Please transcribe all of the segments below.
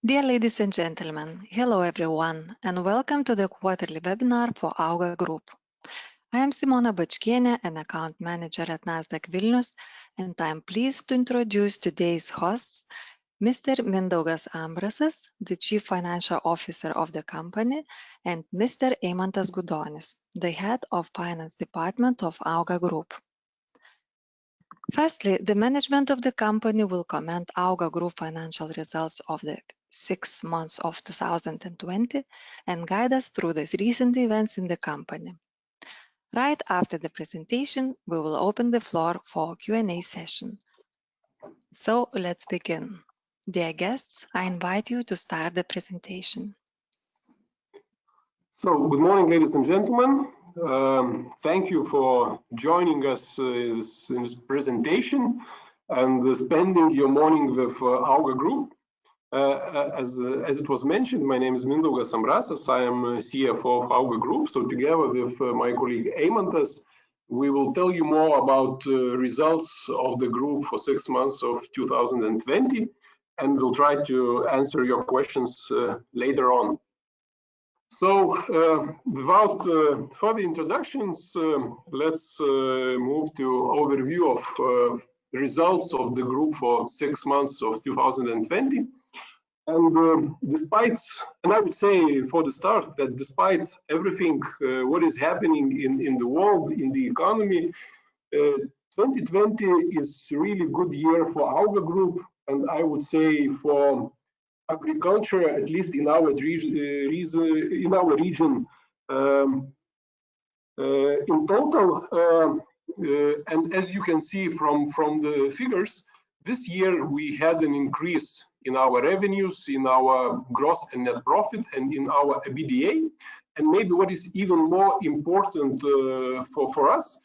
Dear ladies and gentlemen, hello everyone, and welcome to the quarterly webinar for AUGA Group. I am Simona Bačkienė, an account manager at Nasdaq Vilnius, and I am pleased to introduce today's hosts, Mr. Mindaugas Ambrasas, the Chief Financial Officer of the company, and Mr. Eimantas Gudonis, the Head of Finance Department of AUGA Group. Firstly, the management of the company will comment AUGA Group financial results of the 6 months of 2020 and guide us through the recent events in the company. Right after the presentation, we will open the floor for a Q&A session. So let's begin. Dear guests, I invite you to start the presentation. So, good morning, ladies and gentlemen. Thank you for joining us in this presentation and spending your morning with AUGA Group. As it was mentioned, my name is Mindaugas Ambrasas. I am CFO of AUGA Group. So together with my colleague Eimantas, we will tell you more about results of the group for 6 months of 2020, and we'll try to answer your questions later on. So without further introductions, let's move to overview of results of the group for 6 months of 2020. And I would say for the start that despite everything what is happening in the world, in the economy, 2020 is really good year for AUGA Group, and I would say for agriculture, at least in our region. In total, and as you can see from the figures, this year we had an increase in our revenues, in our gross and net profit, and in our EBITDA. And maybe what is even more important for us,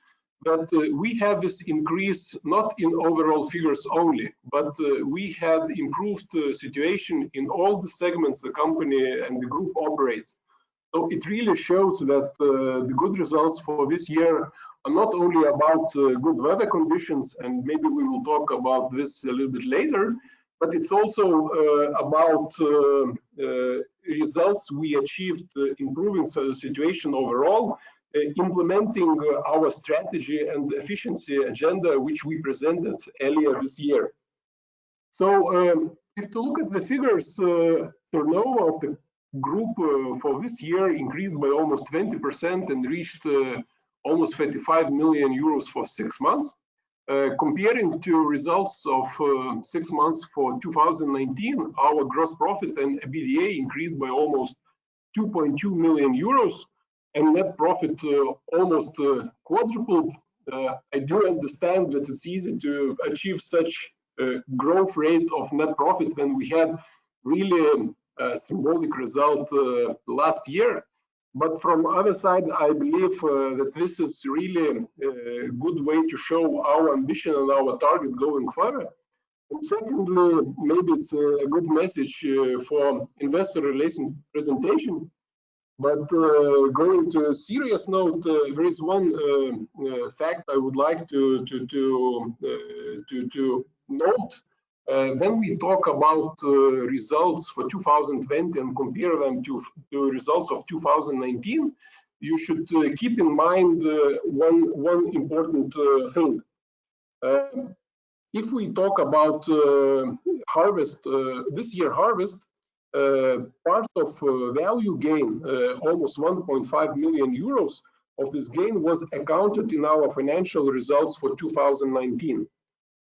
that we have this increase not in overall figures only, but we had improved situation in all the segments the company and the group operates. So it really shows that the good results for this year are not only about good weather conditions, and maybe we will talk about this a little bit later, but it's also about results we achieved improving the situation overall, implementing our strategy and efficiency agenda, which we presented earlier this year. So if to look at the figures, turnover of the group for this year increased by almost 20% and reached almost 35 million euros for 6 months. Comparing to results of 6 months for 2019, our gross profit and EBITDA increased by almost 2.2 million euros. And net profit almost quadrupled. I do understand that it's easy to achieve such a growth rate of net profit when we had really a symbolic result last year. But from the other side, I believe that this is really a good way to show our ambition and our target going further. And secondly, maybe it's a good message for investor relations presentation. But going to a serious note, there is one fact I would like to note. When we talk about results for 2020 and compare them to results of 2019, you should keep in mind one important thing. If we talk about harvest, this year harvest, part of value gain, almost 1.5 million euros of this gain was accounted in our financial results for 2019.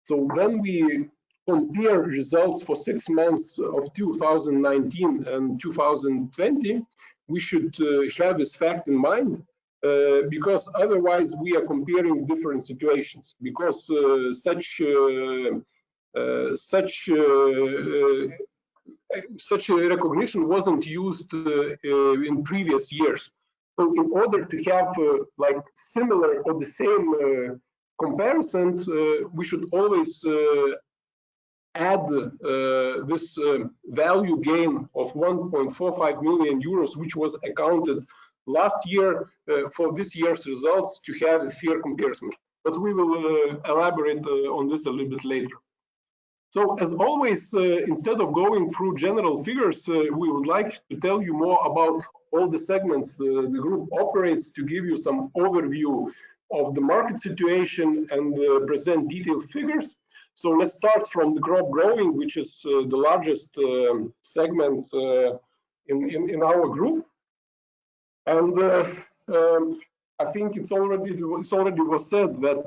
So when we compare results for 6 months of 2019 and 2020, we should have this fact in mind, because otherwise we are comparing different situations, because such a recognition wasn't used in previous years. So in order to have like similar or the same comparisons, we should always add this value gain of 1.45 million euros, which was accounted last year for this year's results, to have a fair comparison. But we will elaborate on this a little bit later. So as always, instead of going through general figures, we would like to tell you more about all the segments the group operates, to give you some overview of the market situation and present detailed figures. So let's start from the crop growing, which is the largest segment in our group. And I think it's already was said that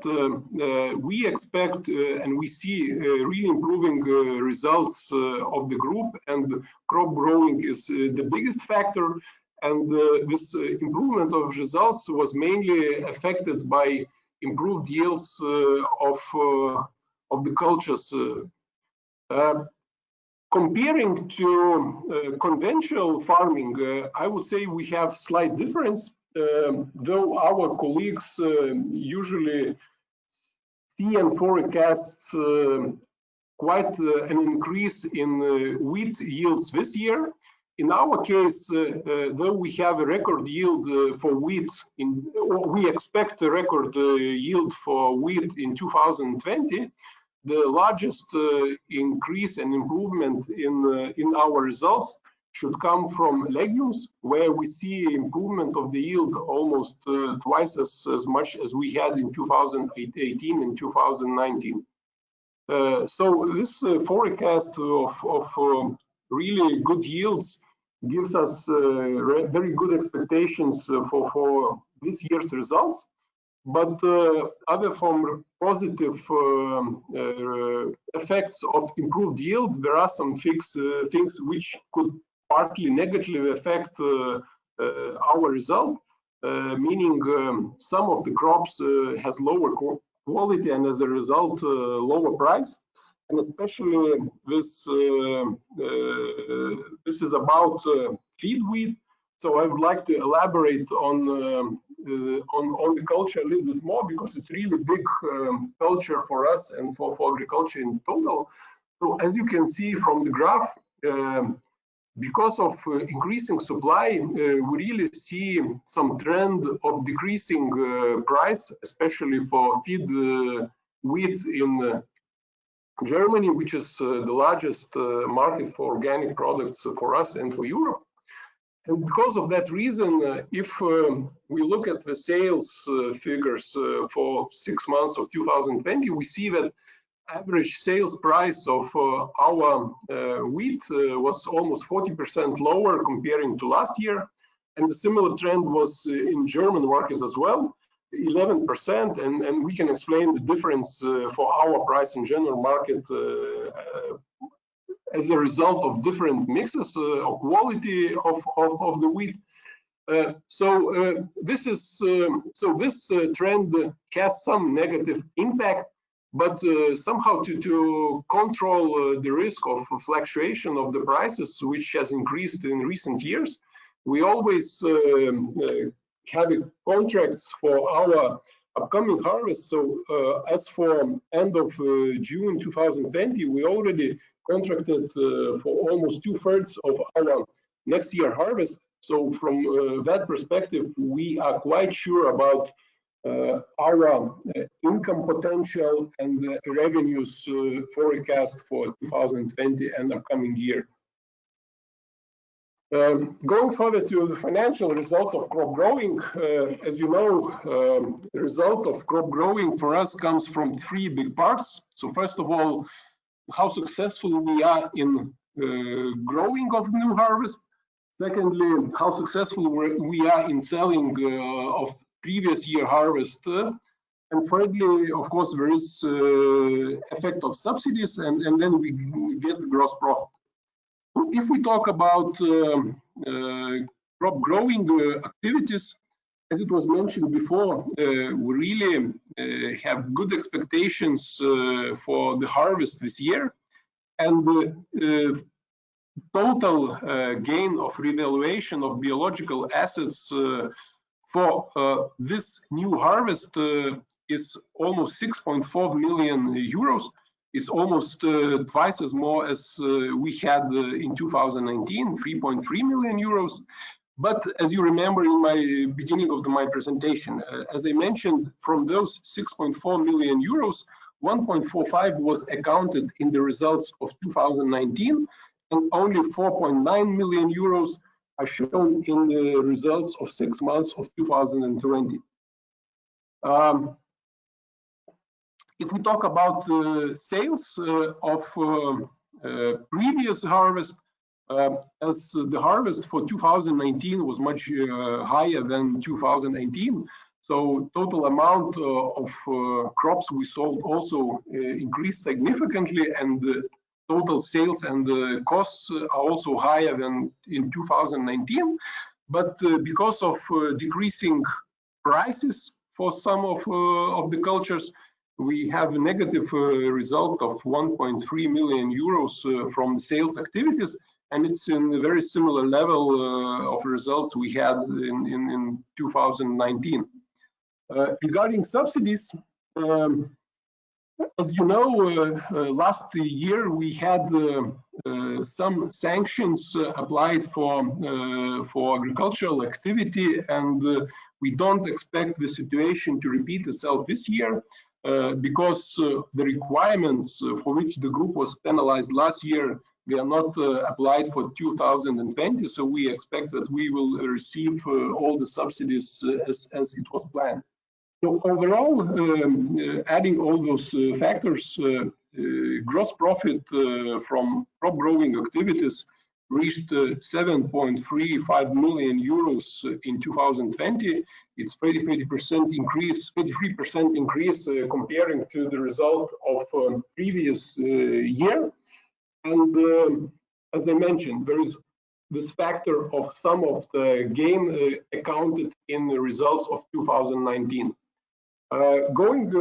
we expect and we see really improving results of the group, and crop growing is the biggest factor. And this improvement of results was mainly affected by improved yields of the cultures. Comparing to conventional farming, I would say we have slight difference. Though our colleagues usually see and forecast quite an increase in wheat yields this year. In our case, though we have a record yield for wheat, we expect a record yield for wheat in 2020. The largest increase and improvement in our results should come from legumes, where we see improvement of the yield almost twice as much as we had in 2018 and 2019. So this forecast of really good yields gives us very good expectations for this year's results. But other from positive effects of improved yield, there are some things which could partly negatively affect our result, meaning some of the crops has lower quality and as a result lower price. And especially this is about feed wheat. So I would like to elaborate on the culture a little bit more, because it's really big culture for us and for agriculture in total. So as you can see from the graph, because of increasing supply, we really see some trend of decreasing price, especially for feed wheat in Germany, which is the largest market for organic products for us and for Europe. And because of that reason, if we look at the sales figures for 6 months of 2020, we see that average sales price of our wheat was almost 40% lower comparing to last year. And the similar trend was in German market as well, 11%. And we can explain the difference for our price in general market as a result of different mixes of quality of the wheat. This trend has some negative impact, but somehow to control the risk of fluctuation of the prices, which has increased in recent years, we always have contracts for our upcoming harvest. So as for end of June 2020, we already contracted for almost 2/3 of our next year harvest. So from that perspective, we are quite sure about our income potential and revenues forecast for 2020 and upcoming year. Going further to the financial results of crop growing, as you know, the result of crop growing for us comes from 3 big parts. So first of all, how successful we are in growing of new harvest. Secondly, how successful we are in selling of previous year harvest. And thirdly, of course, there is effect of subsidies, and then we get the gross profit. If we talk about crop growing activities, as it was mentioned before, we really have good expectations for the harvest this year. And total gain of revaluation of biological assets for this new harvest is almost 6.4 million euros. It's almost twice as more as we had in 2019, 3.3 million euros. But as you remember in my beginning of my presentation, as I mentioned, from those 6.4 million euros, 1.45 was accounted in the results of 2019, and only 4.9 million euros are shown in the results of 6 months of 2020. If we talk about sales of previous harvest, as the harvest for 2019 was much higher than 2018, so total amount of crops we sold also increased significantly, and the total sales and the costs are also higher than in 2019. But because of decreasing prices for some of the cultures, we have a negative result of 1.3 million euros from sales activities, and it's in a very similar level of results we had in 2019. Regarding subsidies, as you know, last year we had some sanctions applied for agricultural activity, and we don't expect the situation to repeat itself this year, because the requirements for which the group was penalized last year, they are not applied for 2020, so we expect that we will receive all the subsidies as it was planned. So overall, adding all those factors, gross profit from crop growing activities reached 7.35 million euros in 2020. It's 33% increase comparing to the result of previous year. And as I mentioned, there is this factor of some of the gain accounted in the results of 2019. Going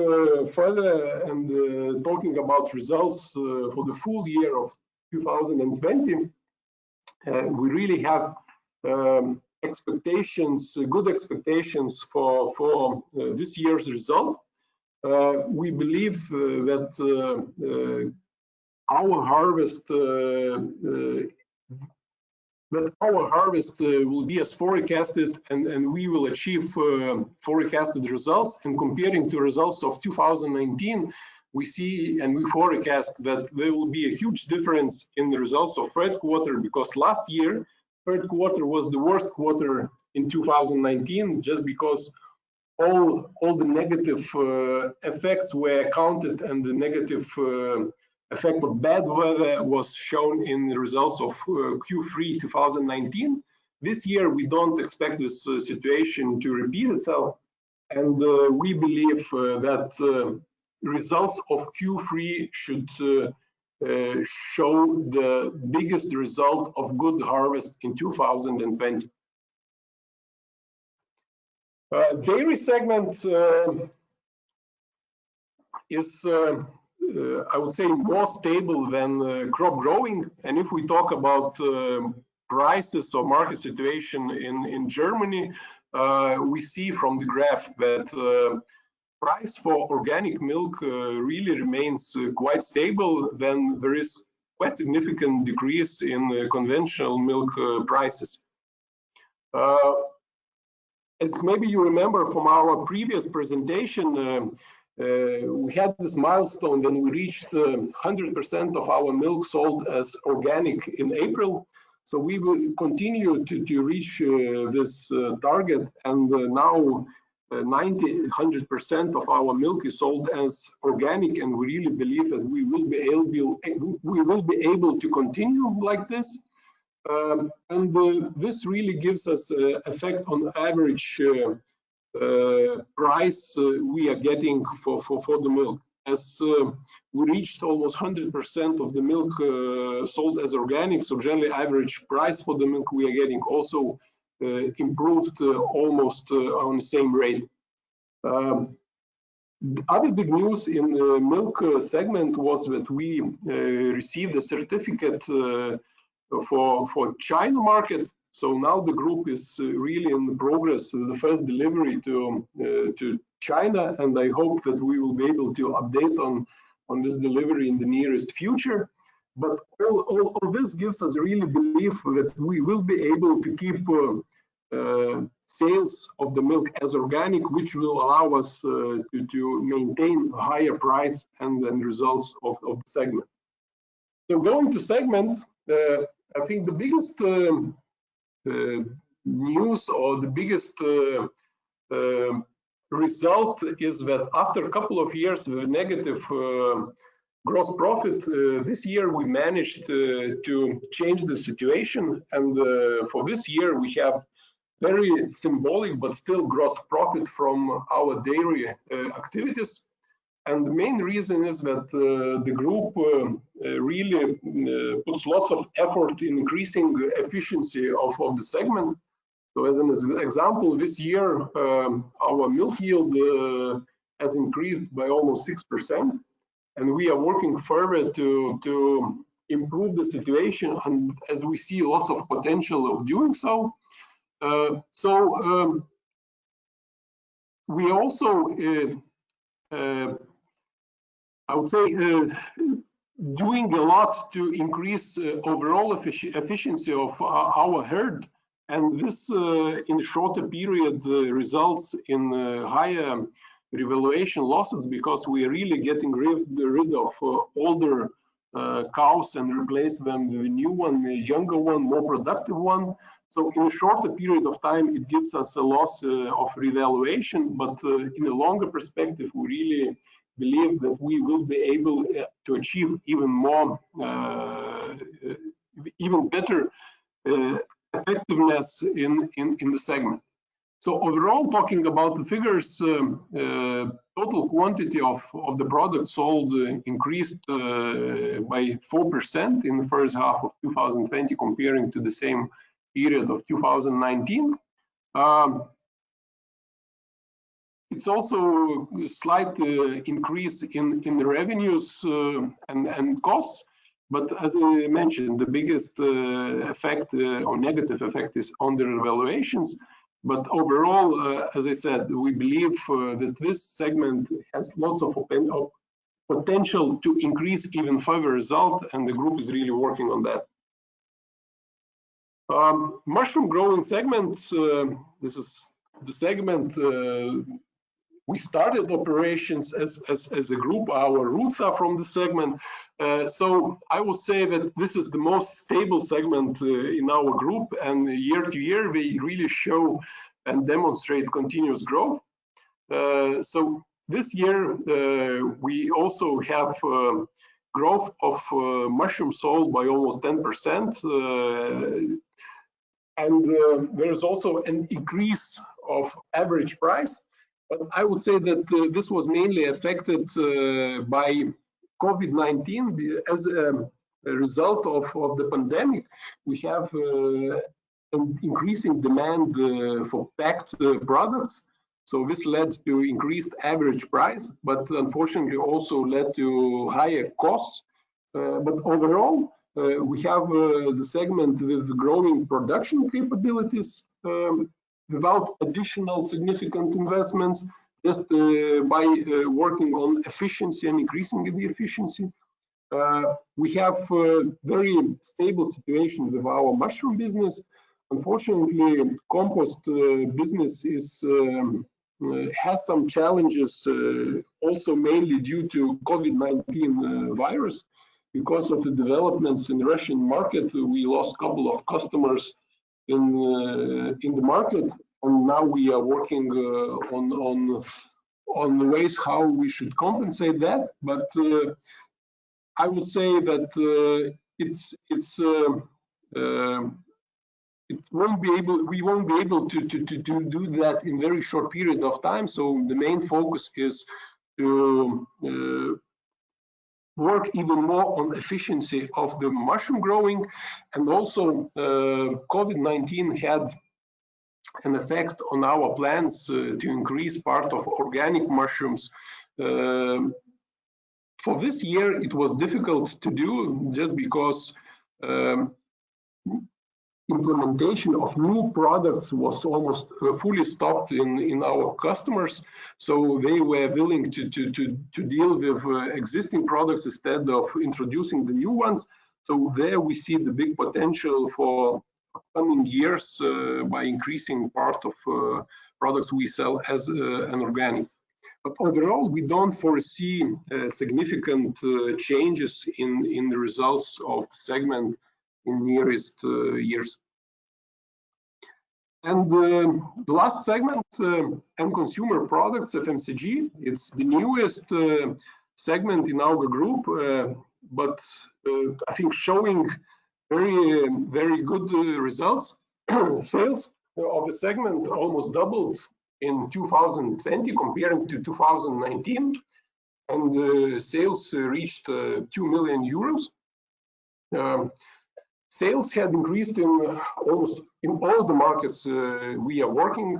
further and talking about results for the full year of 2020, we really have expectations, good expectations for this year's result. We believe that our harvest will be as forecasted, and we will achieve forecasted results. And comparing to results of 2019, we see and we forecast that there will be a huge difference in the results of third quarter, because last year third quarter was the worst quarter in 2019, just because all the negative effects were accounted, and the negative effect of bad weather was shown in the results of Q3 2019. This year we don't expect this situation to repeat itself, and we believe that results of Q3 should show the biggest result of good harvest in 2020. Dairy segment is I would say more stable than crop growing. And if we talk about prices or market situation in Germany, we see from the graph that price for organic milk really remains quite stable. Then there is quite significant decrease in conventional milk prices. As maybe you remember from our previous presentation, we had this milestone when we reached 100% of our milk sold as organic in April. So we will continue to reach this target, and now 100% of our milk is sold as organic, and we really believe that we will be able to continue like this. And this really gives us effect on average price we are getting for the milk. As we reached almost 100% of the milk sold as organic, so generally average price for the milk we are getting also improved almost on the same rate. The other big news in the milk segment was that we received a certificate for China market. So now the group is really in progress, the first delivery to China, and I hope that we will be able to update on this delivery in the nearest future. But all this gives us really belief that we will be able to keep sales of the milk as organic, which will allow us to maintain a higher price and results of the segment. So going to segments, I think the biggest news or the biggest result is that after a couple of years with negative gross profit, this year we managed to change the situation, and for this year we have very symbolic but still gross profit from our dairy activities. And the main reason is that the group really puts lots of effort in increasing efficiency of the segment. So as an example, this year our milk yield has increased by almost 6%, and we are working further to improve the situation, and as we see lots of potential of doing so. We also, I would say, doing a lot to increase overall efficiency of our herd, and this in a shorter period results in higher revaluation losses, because we are really getting rid of older cows and replace them with a new one, a younger one, more productive one. So in a shorter period of time, it gives us a loss of revaluation, but in a longer perspective, we really believe that we will be able to achieve even more, even better effectiveness in the segment. So overall, talking about the figures, total quantity of the products sold increased by 4% in the first half of 2020 comparing to the same period of 2019. It's also a slight increase in the revenues and costs, but as I mentioned, the biggest effect or negative effect is on the revaluations. But overall, as I said, we believe that this segment has lots of potential to increase even further result, and the group is really working on that. Mushroom growing segments, this is the segment we started operations as a group. Our roots are from the segment. So I would say that this is the most stable segment in our group, and year to year we really show and demonstrate continuous growth. So this year we also have growth of mushroom sold by almost 10%, and there's also an increase of average price. But I would say that this was mainly affected by COVID-19. As a result of the pandemic, we have an increasing demand for packed products. So this led to increased average price, but unfortunately also led to higher costs. But overall, we have the segment with growing production capabilities without additional significant investments, just by working on efficiency and increasing the efficiency. We have a very stable situation with our mushroom business. Unfortunately, compost business has some challenges, also mainly due to COVID-19 virus. Because of the developments in the Russian market, we lost a couple of customers in the market, and now we are working on the ways how we should compensate that. But I would say that we won't be able to do that in very short period of time. So the main focus is to work even more on efficiency of the mushroom growing, and also COVID-19 had an effect on our plans to increase part of organic mushrooms. For this year, it was difficult to do just because implementation of new products was almost fully stopped in our customers. So they were willing to deal with existing products instead of introducing the new ones. So there we see the big potential for coming years by increasing part of products we sell as an organic. But overall, we don't foresee significant changes in the results of the segment in nearest years. And the last segment, end consumer products, FMCG, it's the newest segment in AUGA Group, but I think showing very good results. Sales of the segment almost doubled in 2020 comparing to 2019, and sales reached 2 million euros. Sales had increased in almost in all the markets we are working,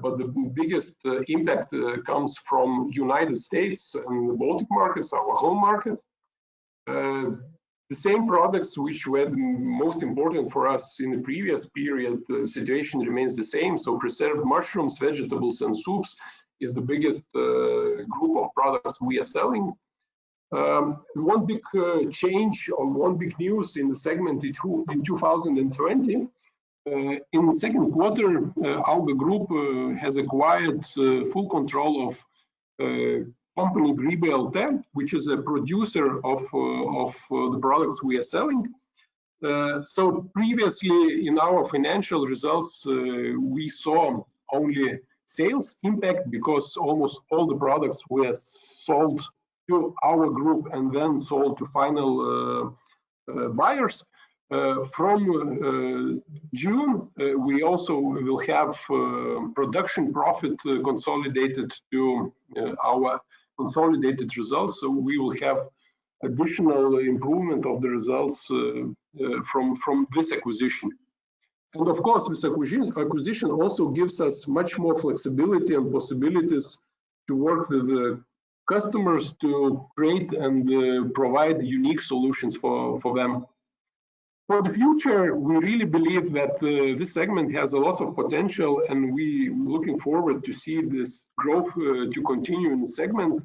but the biggest impact comes from United States and the Baltic markets, our home market. The same products which were the most important for us in the previous period, the situation remains the same. So preserved mushrooms, vegetables, and soups is the biggest group of products we are selling. One big change or one big news in the segment in 2020. In the second quarter, AUGA Group has acquired full control of company Grybai LT, which is a producer of the products we are selling. So previously in our financial results, we saw only sales impact because almost all the products were sold to our group and then sold to final buyers. From June, we also will have production profit consolidated to our consolidated results. So we will have additional improvement of the results from this acquisition. And of course, this acquisition also gives us much more flexibility and possibilities to work with the customers to create and provide unique solutions for them. For the future, we really believe that this segment has a lot of potential, and we looking forward to see this growth to continue in the segment.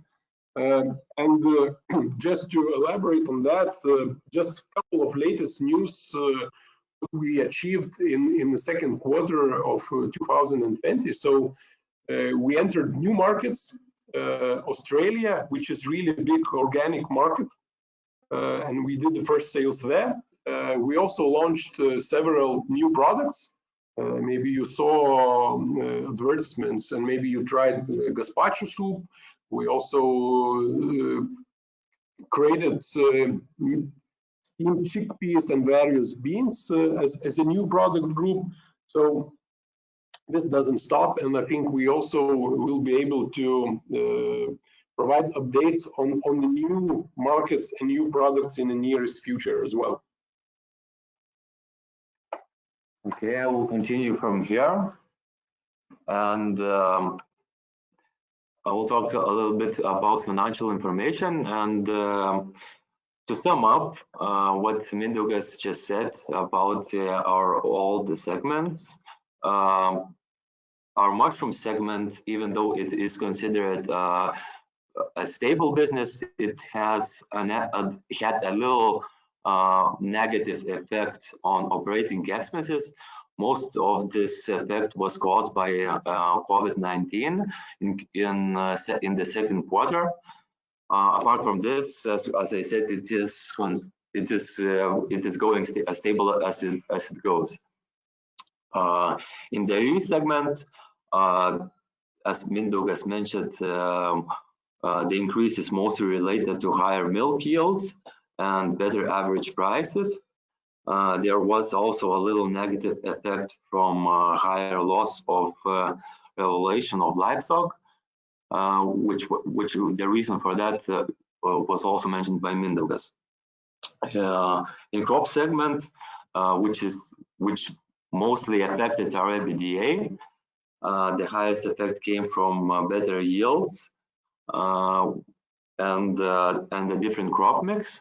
Just to elaborate on that, just a couple of latest news we achieved in the second quarter of 2020. So we entered new markets, Australia, which is really a big organic market, and we did the first sales there. We also launched several new products. Maybe you saw advertisements and maybe you tried gazpacho soup. We also created steamed chickpeas and various beans as a new product group. So this doesn't stop, and I think we also will be able to provide updates on the new markets and new products in the nearest future as well. Okay, I will continue from here, and I will talk a little bit about financial information. And to sum up what Mindaugas just said about all the segments, our mushroom segment, even though it is considered a stable business, it has had a little negative effect on operating expenses. Most of this effect was caused by COVID-19 in the second quarter. Apart from this, as I said, it is going as stable as it goes. In the dairy segment, as Mindaugas mentioned, the increase is mostly related to higher milk yields and better average prices. There was also a little negative effect from higher loss of valuation of livestock, which the reason for that was also mentioned by Mindaugas. In crop segment, which mostly affected our EBITDA, the highest effect came from better yields and the different crop mix.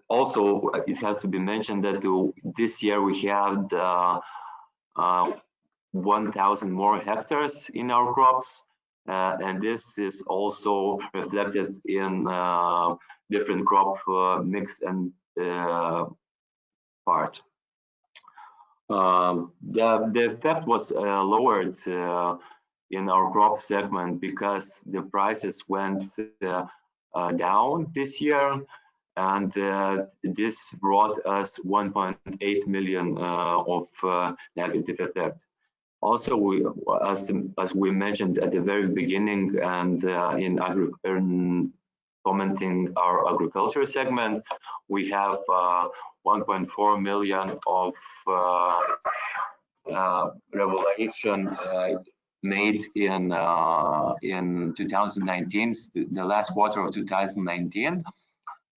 Also, it has to be mentioned that this year we had 1,000 more hectares in our crops, and this is also reflected in different crop mix and part. The effect was lowered in our crop segment because the prices went down this year, and this brought us 1.8 million of negative effect. Also, as we mentioned at the very beginning, and in commenting our agriculture segment, we have 1.4 million of revelation made in 2019, the last quarter of 2019,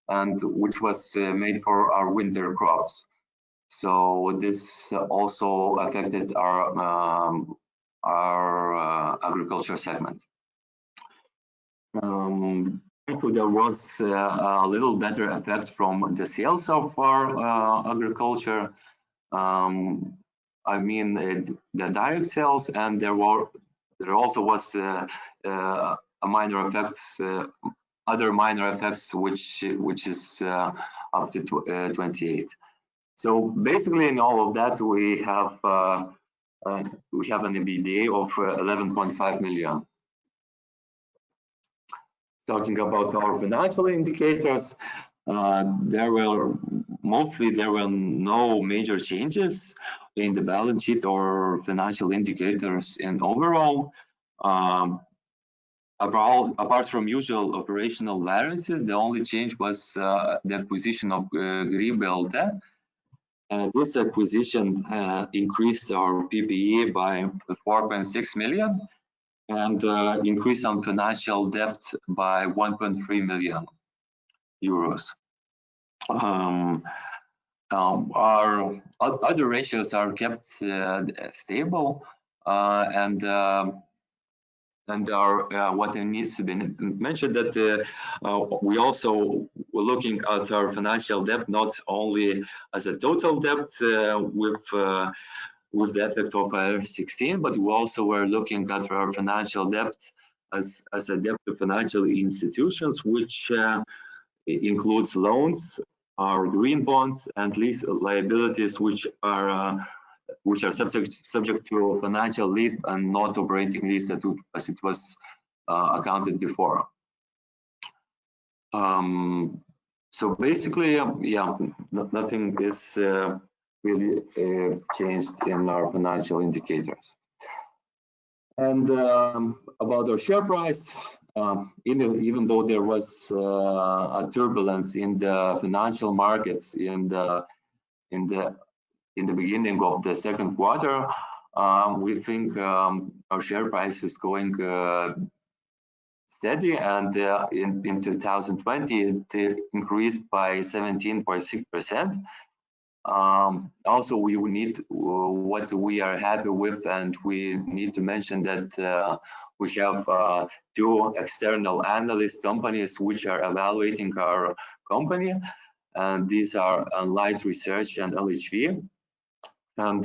and which was made for our winter crops. So this also affected our agriculture segment. So there was a little better effect from the sales of our agriculture. I mean the direct sales, and there also was a minor effects, other minor effects, which is up to 28. So basically, in all of that, we have an EBITDA of 11.5 million. Talking about our financial indicators, there were no major changes in the balance sheet or financial indicators in overall. Apart from usual operational variances, the only change was the acquisition of Grybai LT. This acquisition increased our PPE by 4.6 million and increased our financial debt by 1.3 million euros. Our other ratios are kept stable, and what needs to be mentioned that we also were looking at our financial debt not only as a total debt with the effect of IFRS 16, but we also were looking at our financial debt as a debt to financial institutions, which includes loans, our green bonds, and lease liabilities, which are subject to financial lease and not operating lease as it was accounted before. So basically, yeah, nothing is really changed in our financial indicators. And about our share price, even though there was a turbulence in the financial markets in the beginning of the second quarter, we think our share price is going steady, and in 2020 it increased by 17.6%. Also, we need what we are happy with, and we need to mention that we have two external analyst companies which are evaluating our company, and these are Light Research and LHV. And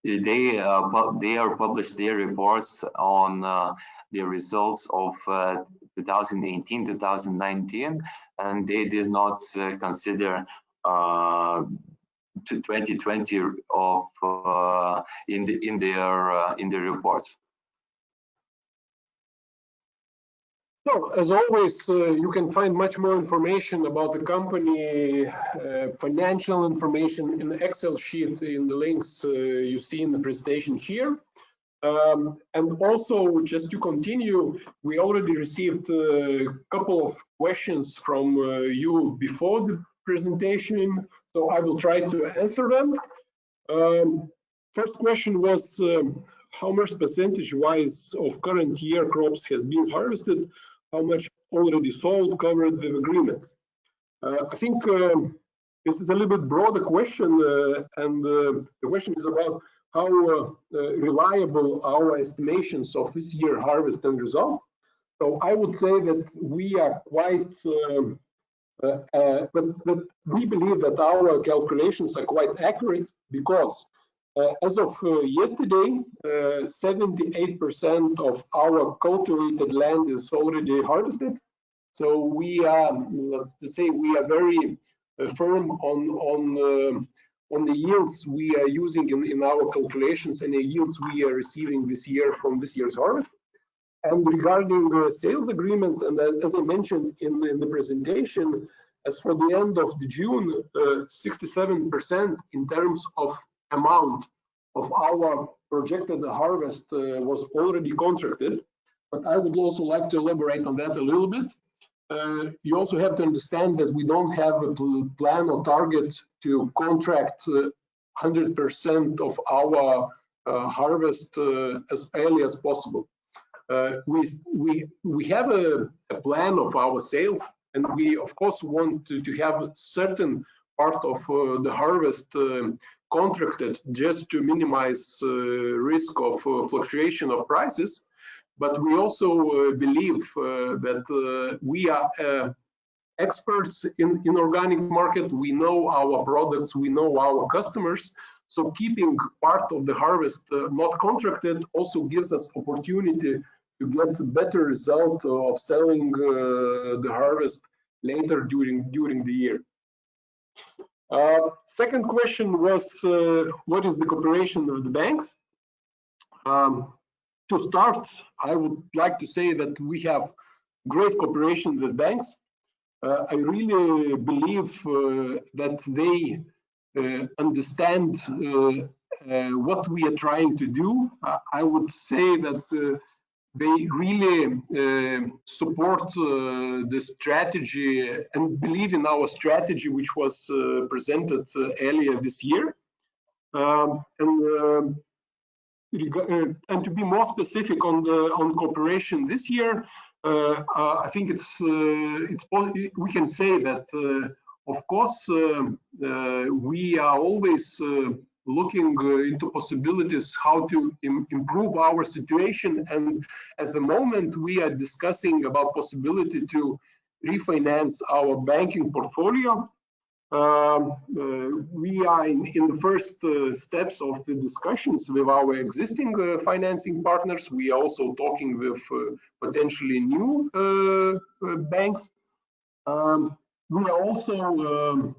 they are published their reports on the results of 2018-2019, and they did not consider 2020 of in their reports. So, as always, you can find much more information about the company, financial information in the Excel sheet in the links you see in the presentation here. And also, just to continue, we already received a couple of questions from you before the presentation, so I will try to answer them. First question was, how much percentage-wise of current year crops has been harvested? How much already sold, covered with agreements? I think this is a little bit broader question, and the question is about how reliable our estimations of this year harvest and result. So I would say that we are quite, but we believe that our calculations are quite accurate, because as of yesterday, 78% of our cultivated land is already harvested. So we are, let's say, we are very firm on the yields we are using in our calculations and the yields we are receiving this year from this year's harvest. And regarding sales agreements, and as I mentioned in the presentation, as for the end of the June, 67% in terms of amount of our projected harvest was already contracted. But I would also like to elaborate on that a little bit. You also have to understand that we don't have a plan or target to contract 100% of our harvest as early as possible. We have a plan of our sales, and we of course want to have a certain part of the harvest contracted just to minimize risk of fluctuation of prices. But we also believe that we are experts in organic market. We know our products, we know our customers. So keeping part of the harvest not contracted also gives us opportunity to get a better result of selling the harvest later during the year. Second question was, what is the cooperation with the banks? To start, I would like to say that we have great cooperation with banks. I really believe that they understand what we are trying to do. I would say that they really support the strategy and believe in our strategy, which was presented earlier this year. And to be more specific on cooperation this year, I think we can say that of course we are always looking into possibilities how to improve our situation, and at the moment we are discussing about possibility to refinance our banking portfolio. We are in the first steps of the discussions with our existing financing partners. We are also talking with potentially new banks. We are also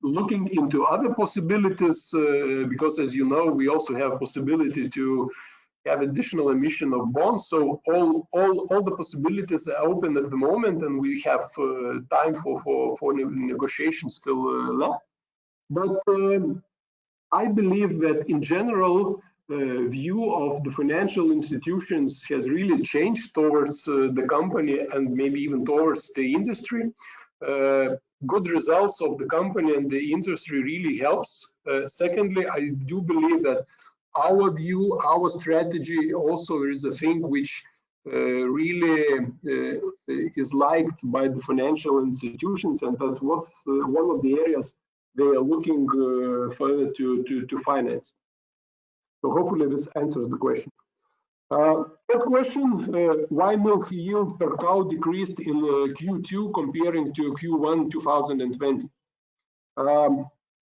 looking into other possibilities because, as you know, we also have possibility to have additional emission of bonds. So all the possibilities are open at the moment, and we have time for negotiations still left. But I believe that in general, view of the financial institutions has really changed towards the company and maybe even towards the industry. Good results of the company and the industry really helps. Secondly, I do believe that our view, our strategy also is a thing which really is liked by the financial institutions, and that was one of the areas they are looking further to finance. So hopefully this answers the question. Third question, why milk yield per cow decreased in Q2 comparing to Q1 2020?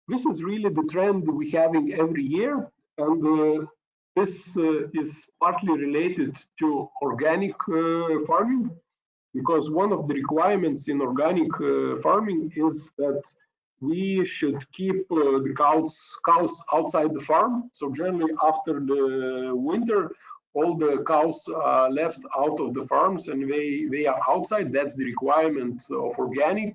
This is really the trend we're having every year. And this is partly related to organic farming, because one of the requirements in organic farming is that we should keep the cows outside the farm. So generally after the winter, all the cows are left out of the farms and they are outside. That's the requirement of organic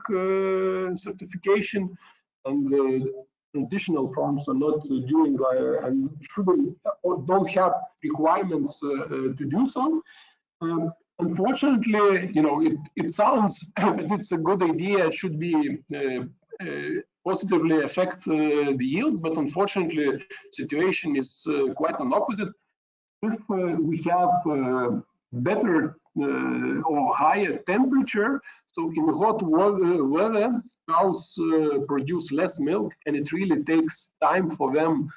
certification. And traditional farms are not doing and shouldn't or don't have requirements to do so. Unfortunately, you know, it sounds it's a good idea. It should be positively affect the yields, but unfortunately, situation is quite an opposite. If we have better or higher temperature, so in hot weather, cows produce less milk, and it really takes time for them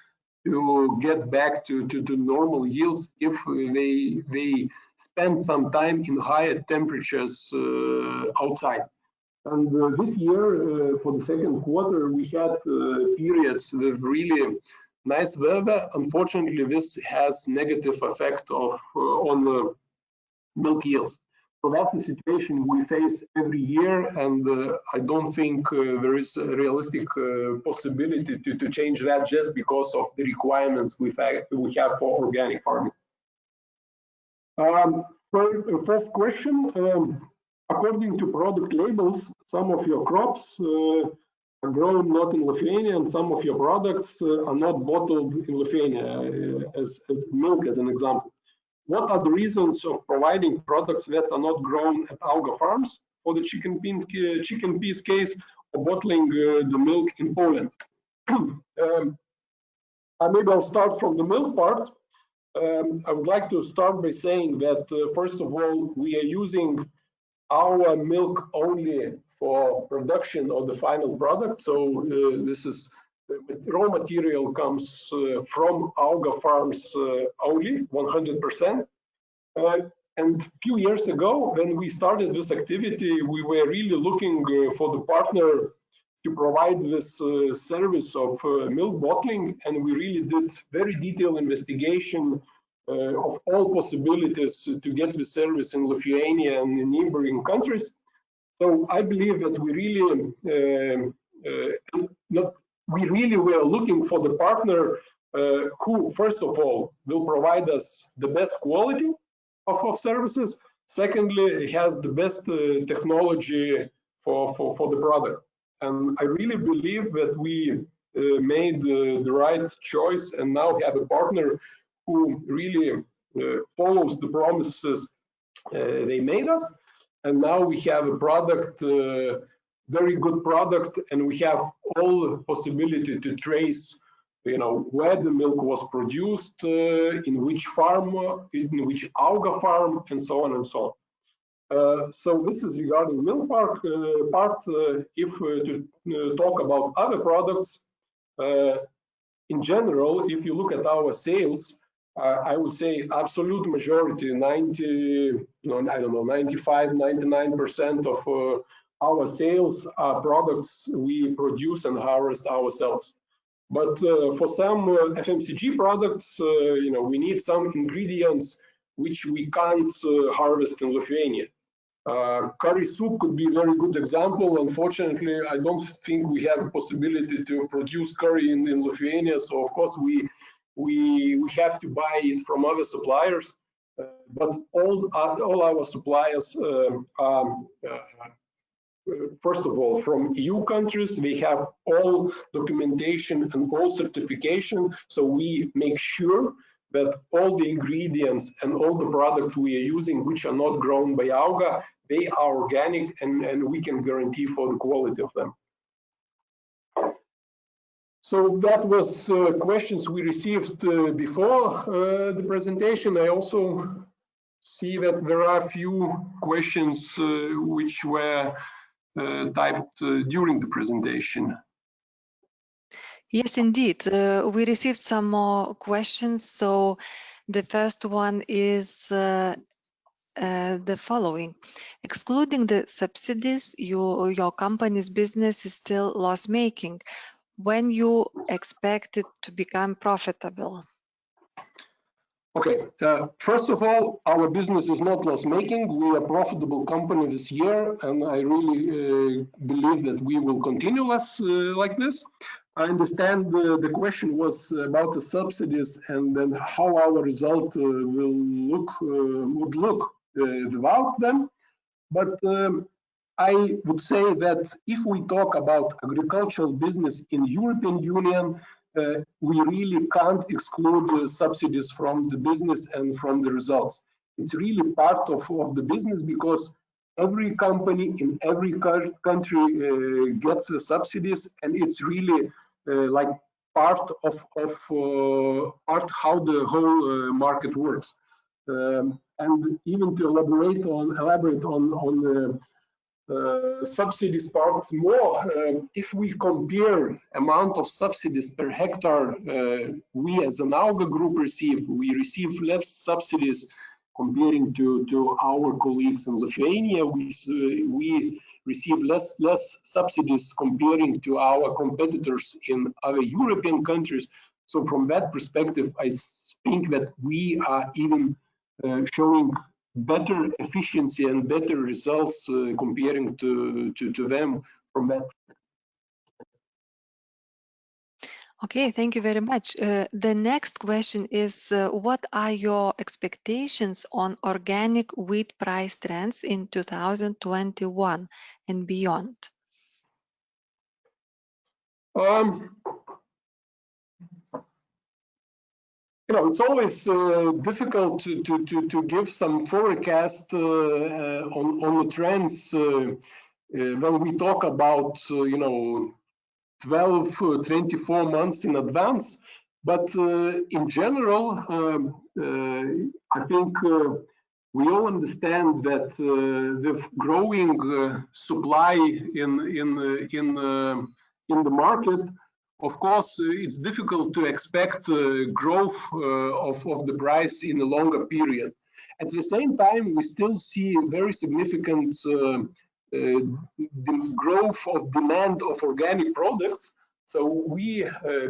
to get back to normal yields if they spend some time in higher temperatures outside. And this year, for the second quarter, we had periods with really nice weather. Unfortunately, this has negative effect on the milk yields. So that's the situation we face every year, and I don't think there is a realistic possibility to change that just because of the requirements we have for organic farming. Fourth question. According to product labels, some of your crops are grown not in Lithuania, and some of your products are not bottled in Lithuania, as milk as an example. What are the reasons of providing products that are not grown at AUGA farms for the chickpeas case, or bottling the milk in Poland? Maybe I'll start from the milk part. I would like to start by saying that, first of all, we are using our milk only for production of the final product. So this is raw material comes from AUGA farms only, 100%. And a few years ago, when we started this activity, we were really looking for the partner to provide this service of milk bottling, and we really did very detailed investigation of all possibilities to get the service in Lithuania and in neighboring countries. So I believe that we really were looking for the partner who, first of all, will provide us the best quality of services. Secondly, has the best technology for the product. And I really believe that we made the right choice and now have a partner who really follows the promises they made us. And now we have a product, very good product, and we have all the possibility to trace, where the milk was produced, in which farm, in which AUGA farm, and so on and so on. So this is regarding milk part. If to talk about other products, in general, if you look at our sales, I would say absolute majority, 95, 99% of our sales are products we produce and harvest ourselves. But for some FMCG products, we need some ingredients which we can't harvest in Lithuania. Curry soup could be a very good example. Unfortunately, I don't think we have a possibility to produce curry in Lithuania. So of course we have to buy it from other suppliers. But all our suppliers are first of all, from EU countries. We have all documentation and all certification, so we make sure that all the ingredients and all the products we are using, which are not grown by AUGA, they are organic, and we can guarantee for the quality of them. So that was questions we received before the presentation. I also see that there are a few questions which were typed during the presentation. Yes, indeed. We received some more questions. So the first one is the following. Excluding the subsidies, your company's business is still loss-making. When you expect it to become profitable? Okay, first of all, our business is not loss-making. We are a profitable company this year, and I really believe that we will continue like this. I understand the question was about the subsidies and then how our result would look without them. But I would say that if we talk about agricultural business in European Union, we really can't exclude the subsidies from the business and from the results. It's really part of the business, because every company in every country gets the subsidies, and it's really like part of how the whole market works. And even to elaborate on the subsidies part more, if we compare amount of subsidies per hectare we as an AUGA group receive, we receive less subsidies comparing to our colleagues in Lithuania. We receive less subsidies comparing to our competitors in other European countries. So from that perspective, I think that we are even showing better efficiency and better results comparing to them from that. Okay, thank you very much. The next question is, what are your expectations on organic wheat price trends in 2021 and beyond? It's always difficult to give some forecast on the trends when we talk about 12, 24 months in advance. But in general, I think we all understand that the growing supply in the market, of course, it's difficult to expect growth of the price in a longer period. At the same time, we still see very significant the growth of demand of organic products. So we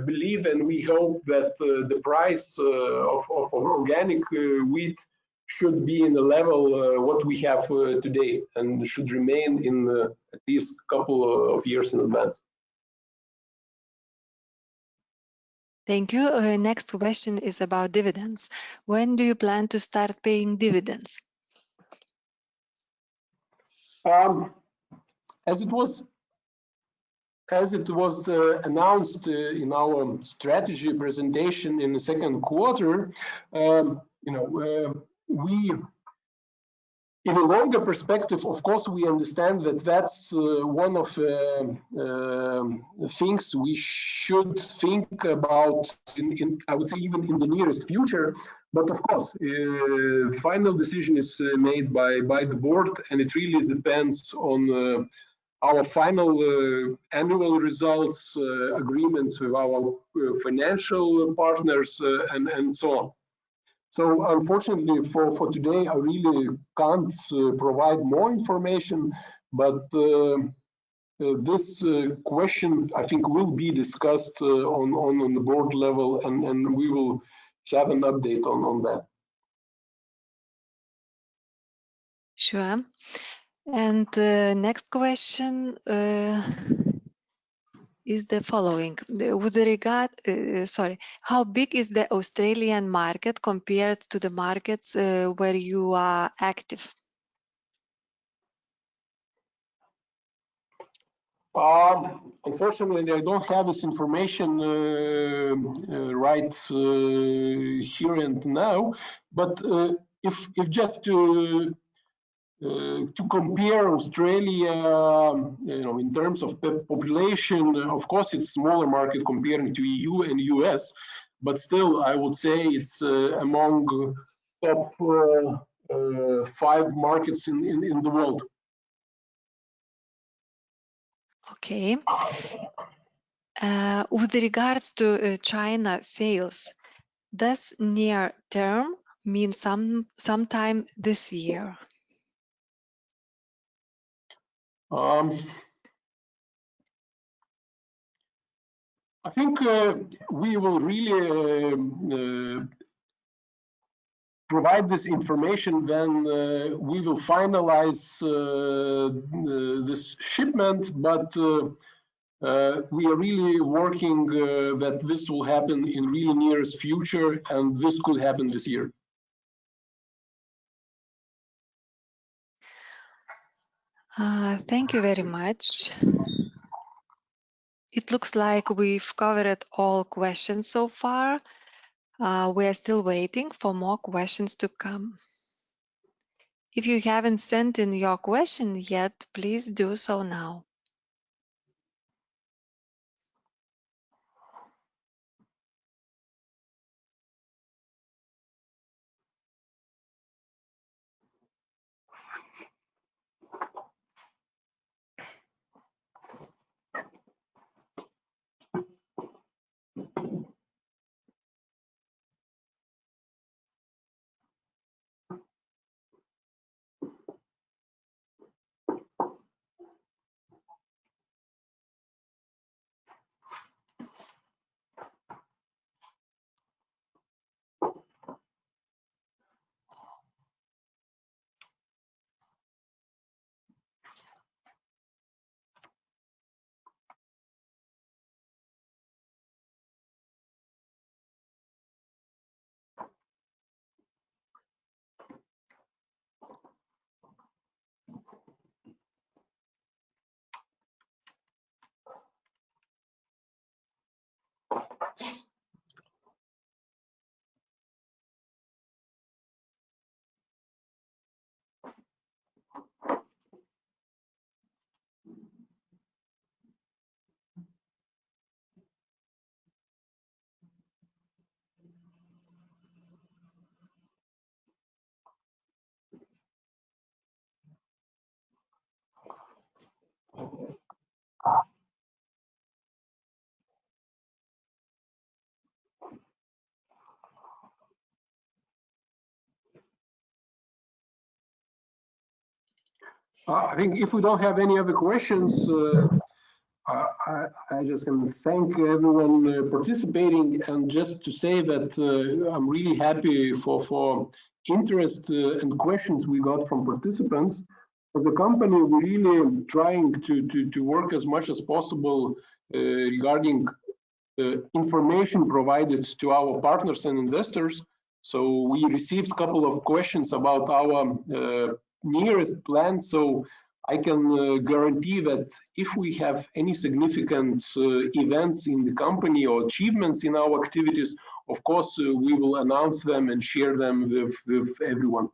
believe and we hope that the price of organic wheat should be in the level what we have today and should remain in at least a couple of years in advance. Thank you. Next question is about dividends. When do you plan to start paying dividends? As it was announced in our strategy presentation in the second quarter, we, in a longer perspective, of course, we understand that that's one of the things we should think about I would say even in the nearest future. But of course, final decision is made by the board, and it really depends on our final annual results, agreements with our financial partners, and so on. So unfortunately for today, I really can't provide more information, but this question, I think, will be discussed on the board level, and we will have an update on that. Sure. And the next question is the following. With regard, how big is the Australian market compared to the markets where you are active? Unfortunately, I don't have this information right here and now. But if just to compare Australia, in terms of population, of course, it's smaller market comparing to EU and US, but still, I would say it's among top 5 markets in the world. Okay. With regards to China sales, does near term mean sometime this year? I think we will really provide this information when we will finalize this shipment, but we are really working that this will happen in really nearest future, and this could happen this year. Thank you very much. It looks like we've covered all questions so far. We are still waiting for more questions to come. If you haven't sent in your question yet, please do so now. I think if we don't have any other questions, I just can thank everyone participating, and just to say that I'm really happy for interest and questions we got from participants. As a company, we're really trying to work as much as possible regarding information provided to our partners and investors. So we received a couple of questions about our nearest plan. So I can guarantee that if we have any significant events in the company or achievements in our activities, of course, we will announce them and share them with everyone.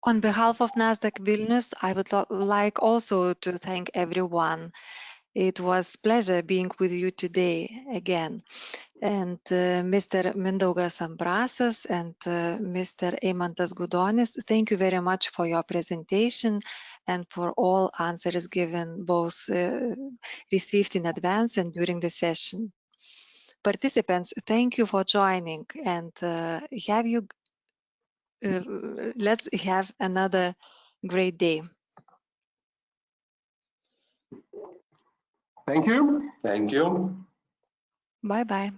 On behalf of Nasdaq Vilnius, I would like also to thank everyone. It was a pleasure being with you today again. And Mr. Mindaugas Ambrasas and Mr. Eimantas Gudonis, thank you very much for your presentation and for all answers given, both received in advance and during the session. Participants, thank you for joining, and let's have another great day. Thank you. Thank you. Bye-bye.